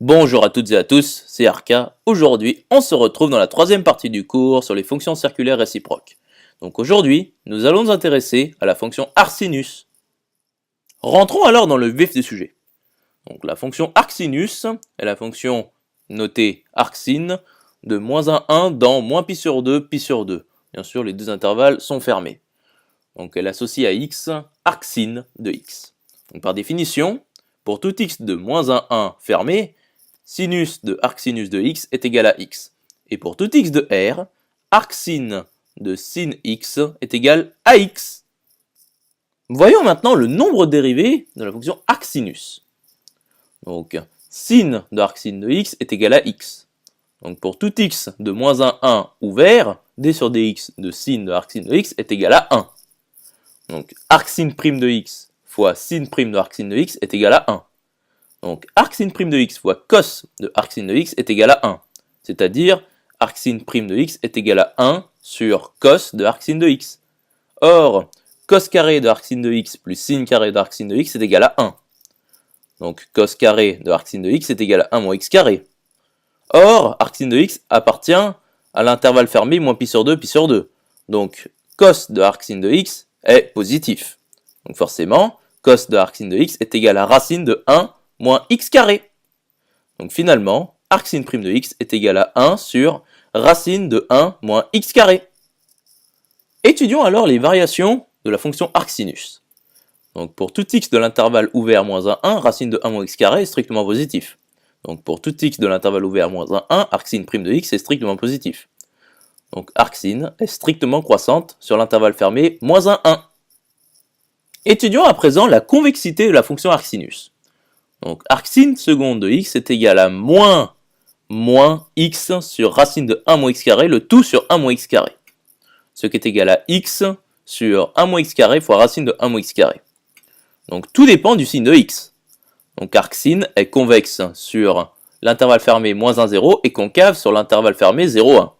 Bonjour à toutes et à tous, c'est Arca. Aujourd'hui, on se retrouve dans la troisième partie du cours sur les fonctions circulaires réciproques. Donc aujourd'hui, nous allons nous intéresser à la fonction arcsinus. Rentrons alors dans le vif du sujet. Donc la fonction arcsinus est la fonction notée arcsine de moins 1, 1 dans moins pi sur 2, pi sur 2. Bien sûr, les deux intervalles sont fermés. Donc elle associe à x arcsine de x. Donc par définition, pour tout x de moins 1, 1 fermé, sinus de arcsinus de x est égal à x. Et pour tout x de R, arcsine de sin x est égal à x. Voyons maintenant le nombre dérivé de la fonction arcsinus. Donc, sin de arcsine de x est égal à x. Donc pour tout x de moins 1, 1 ouvert, d sur dx de sin de arcsine de x est égal à 1. Donc arcsine prime de x fois sin prime de arcsine de x est égal à 1. Donc arcsine prime de x fois cos de arcsine de x est égal à 1. C'est-à-dire arcsine prime de x est égal à 1 sur cos de arcsine de x. Or, cos carré de arcsine de x plus sin carré de arcsine de x est égal à 1. Donc cos carré de arcsine de x est égal à 1 moins x carré. Or, arcsine de x appartient à l'intervalle fermé moins pi sur 2, pi sur 2. Donc cos de arcsine de x est positif. Donc forcément, cos de arcsine de x est égal à racine de 1 moins x carré. Donc finalement, arcsine prime de x est égal à 1 sur racine de 1 moins x carré. Étudions alors les variations de la fonction arcsinus. Donc pour tout x de l'intervalle ouvert moins 1, 1, racine de 1 moins x carré est strictement positif. Donc pour tout x de l'intervalle ouvert moins 1, 1, arcsine prime de x est strictement positif. Donc arcsine est strictement croissante sur l'intervalle fermé moins 1, 1. Étudions à présent la convexité de la fonction arcsinus. Donc arcsine seconde de x est égal à moins x sur racine de 1 moins x carré, le tout sur 1 moins x carré. Ce qui est égal à x sur 1 moins x carré fois racine de 1 moins x carré. Donc tout dépend du signe de x. Donc arcsine est convexe sur l'intervalle fermé moins 1, 0 et concave sur l'intervalle fermé 0, 1.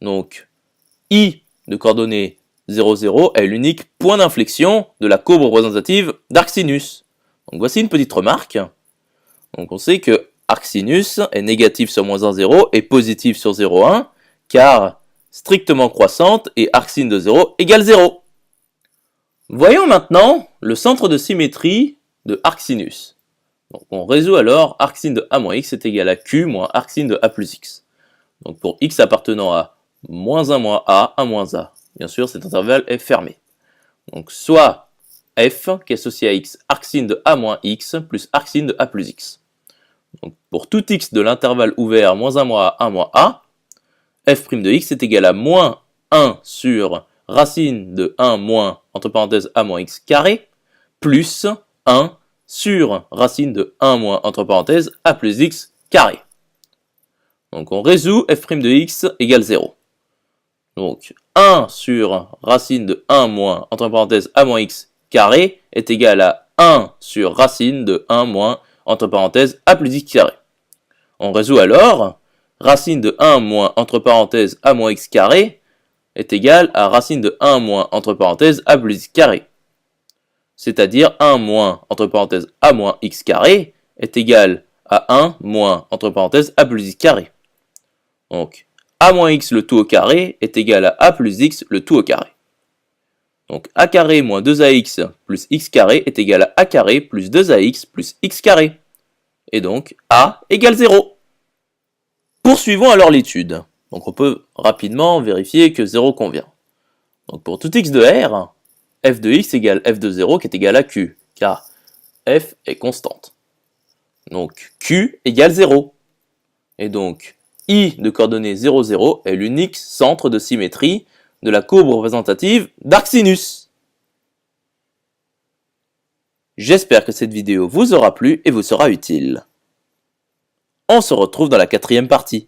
Donc i de coordonnées 0, 0 est l'unique point d'inflexion de la courbe représentative d'arcsinus. Donc voici une petite remarque. Donc on sait que arcsinus est négatif sur moins 1, 0 et positif sur 0, 1, car strictement croissante et arcsine de 0 égale 0. Voyons maintenant le centre de symétrie de arcsinus. Donc on résout alors arcsine de a moins x est égal à q moins arcsine de a plus x. Donc pour x appartenant à moins 1 moins a, 1 moins a. Bien sûr, cet intervalle est fermé. Donc soit f qui est associé à x, arcsine de a moins x plus arcsine de a plus x. Donc pour tout x de l'intervalle ouvert moins 1 moins a, 1 moins a, f' de x est égal à moins 1 sur racine de 1 moins, entre parenthèses, a moins x carré, plus 1 sur racine de 1 moins, entre parenthèses, a plus x carré. Donc on résout f' de x égale 0. Donc 1 sur racine de 1 moins, entre parenthèses, a moins x carré est égal à 1 sur racine de 1 moins, entre parenthèses, a plus x carré. On résout alors, racine de 1 moins, entre parenthèses, a moins x carré est égal à racine de 1 moins, entre parenthèses, a plus x carré. C'est-à-dire 1 moins, entre parenthèses, a moins x carré est égal à 1 moins, entre parenthèses, a plus x carré. Donc, a moins x le tout au carré est égal à a plus x le tout au carré. Donc a carré moins 2ax plus x carré est égal à a carré plus 2ax plus x carré. Et donc a égale 0. Poursuivons alors l'étude. Donc on peut rapidement vérifier que 0 convient. Donc pour tout x de R, f de x égale f de 0 qui est égal à q, car f est constante. Donc q égale 0. Et donc i de coordonnées 0, 0 est l'unique centre de symétrie de la courbe représentative d'arcsinus. J'espère que cette vidéo vous aura plu et vous sera utile. On se retrouve dans la quatrième partie.